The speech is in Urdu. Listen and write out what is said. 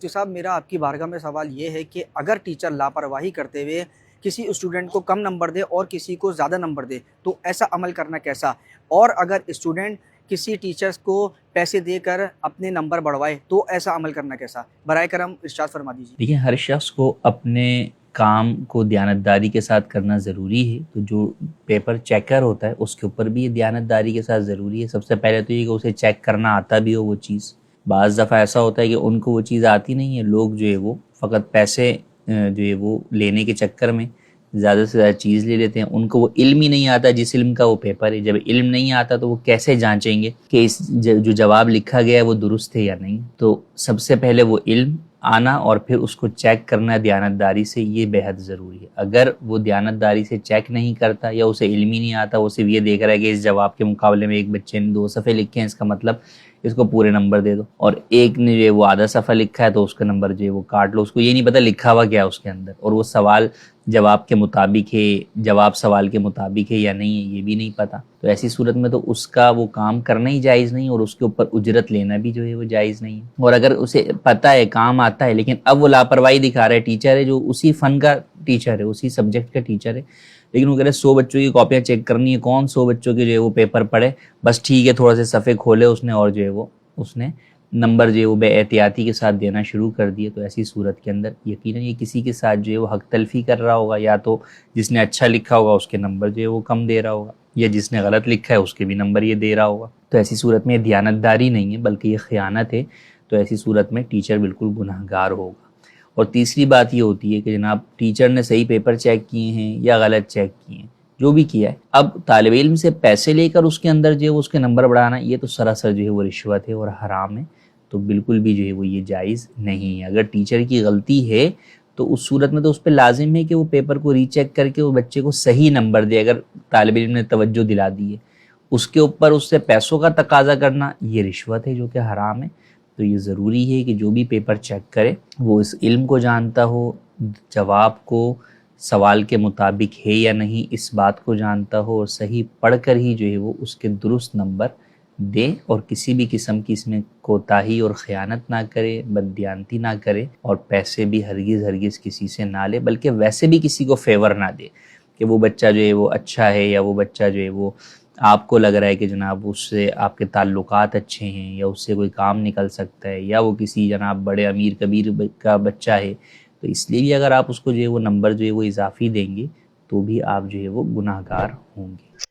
تو صاحب میرا آپ کی بارگاہ میں سوال یہ ہے کہ اگر ٹیچر لاپرواہی کرتے ہوئے کسی اسٹوڈنٹ کو کم نمبر دے اور کسی کو زیادہ نمبر دے تو ایسا عمل کرنا کیسا، اور اگر اسٹوڈنٹ کسی ٹیچرز کو پیسے دے کر اپنے نمبر بڑھوائے تو ایسا عمل کرنا کیسا، برائے کرم ارشاد فرما دیجیے۔ دیکھیں، ہر شخص کو اپنے کام کو دیانتداری کے ساتھ کرنا ضروری ہے، تو جو پیپر چیکر ہوتا ہے اس کے اوپر بھی یہ دیانتداری کے ساتھ ضروری ہے۔ سب سے پہلے تو یہ کہ اسے چیک کرنا آتا بھی ہو وہ چیز۔ بعض دفعہ ایسا ہوتا ہے کہ ان کو وہ چیز آتی نہیں ہے، لوگ جو ہے وہ فقط پیسے جو ہے وہ لینے کے چکر میں زیادہ سے زیادہ چیز لے لیتے ہیں، ان کو وہ علم ہی نہیں آتا جس علم کا وہ پیپر ہے۔ جب علم نہیں آتا تو وہ کیسے جانچیں گے کہ اس جو جواب لکھا گیا ہے وہ درست ہے یا نہیں؟ تو سب سے پہلے وہ علم آنا اور پھر اس کو چیک کرنا دیانتداری سے، یہ بے حد ضروری ہے۔ اگر وہ دیانتداری سے چیک نہیں کرتا یا اسے علم ہی نہیں آتا، وہ صرف یہ دیکھ رہا ہے کہ اس جواب کے مقابلے میں ایک بچے نے 2 صفحے لکھے ہیں، اس کا مطلب اس کو پورے نمبر دے دو، اور ایک نے جو ہے وہ آدھا صفحہ لکھا ہے تو اس کا نمبر جو ہے وہ کاٹ لو، اس کو یہ نہیں پتہ لکھا ہوا کیا اس کے اندر، اور وہ سوال جواب کے مطابق ہے، جواب سوال کے مطابق ہے یا نہیں ہے یہ بھی نہیں پتہ۔ تو ایسی صورت میں تو اس کا وہ کام کرنا ہی جائز نہیں، اور اس کے اوپر اجرت لینا بھی جو ہے وہ جائز نہیں ہے۔ اور اگر اسے پتہ ہے کام آتا ہے لیکن اب وہ لاپرواہی دکھا رہا ہے، ٹیچر ہے جو اسی فن کا ٹیچر ہے، اسی سبجیکٹ کا ٹیچر ہے، لیکن وہ کہہ رہے 100 بچوں کی کاپیاں چیک کرنی ہے، کون 100 بچوں کے جو ہے وہ پیپر پڑھے، بس ٹھیک ہے تھوڑا سے صفحے کھولے اس نے اور جو ہے وہ اس نے نمبر جو ہے وہ بے احتیاطی کے ساتھ دینا شروع کر دیے۔ تو ایسی صورت کے اندر یقیناً یہ کسی کے ساتھ جو ہے وہ حق تلفی کر رہا ہوگا، یا تو جس نے اچھا لکھا ہوگا اس کے نمبر جو ہے وہ کم دے رہا ہوگا، یا جس نے غلط لکھا ہے اس کے بھی نمبر یہ دے رہا ہوگا۔ تو ایسی صورت میں یہ دیانتداری نہیں ہے بلکہ یہ خیانت ہے، تو ایسی صورت میں ٹیچر بالکل گناہ گار ہوگا۔ اور تیسری بات یہ ہوتی ہے کہ جناب ٹیچر نے صحیح پیپر چیک کیے ہیں یا غلط چیک کیے ہیں، جو بھی کیا ہے، اب طالب علم سے پیسے لے کر اس کے اندر جو ہے اس کے نمبر بڑھانا، یہ تو سراسر جو ہے وہ رشوت ہے اور حرام ہے، تو بالکل بھی جو ہے وہ یہ جائز نہیں ہے۔ اگر ٹیچر کی غلطی ہے تو اس صورت میں تو اس پہ لازم ہے کہ وہ پیپر کو ری چیک کر کے وہ بچے کو صحیح نمبر دے۔ اگر طالب علم نے توجہ دلا دی ہے، اس کے اوپر اس سے پیسوں کا تقاضا کرنا یہ رشوت ہے جو کہ حرام ہے۔ تو یہ ضروری ہے کہ جو بھی پیپر چیک کرے وہ اس علم کو جانتا ہو، جواب کو سوال کے مطابق ہے یا نہیں اس بات کو جانتا ہو، اور صحیح پڑھ کر ہی جو ہے وہ اس کے درست نمبر دے، اور کسی بھی قسم کی اس میں کوتاہی اور خیانت نہ کرے، بددیانتی نہ کرے، اور پیسے بھی ہرگز کسی سے نہ لے، بلکہ ویسے بھی کسی کو فیور نہ دے کہ وہ بچہ جو ہے وہ اچھا ہے، یا وہ بچہ جو ہے وہ آپ کو لگ رہا ہے کہ جناب اس سے آپ کے تعلقات اچھے ہیں یا اس سے کوئی کام نکل سکتا ہے، یا وہ کسی جناب بڑے امیر کبیر کا بچہ ہے، تو اس لیے بھی اگر آپ اس کو جو ہے وہ نمبر جو ہے وہ اضافی دیں گے تو بھی آپ جو ہے وہ گناہ گار ہوں گے۔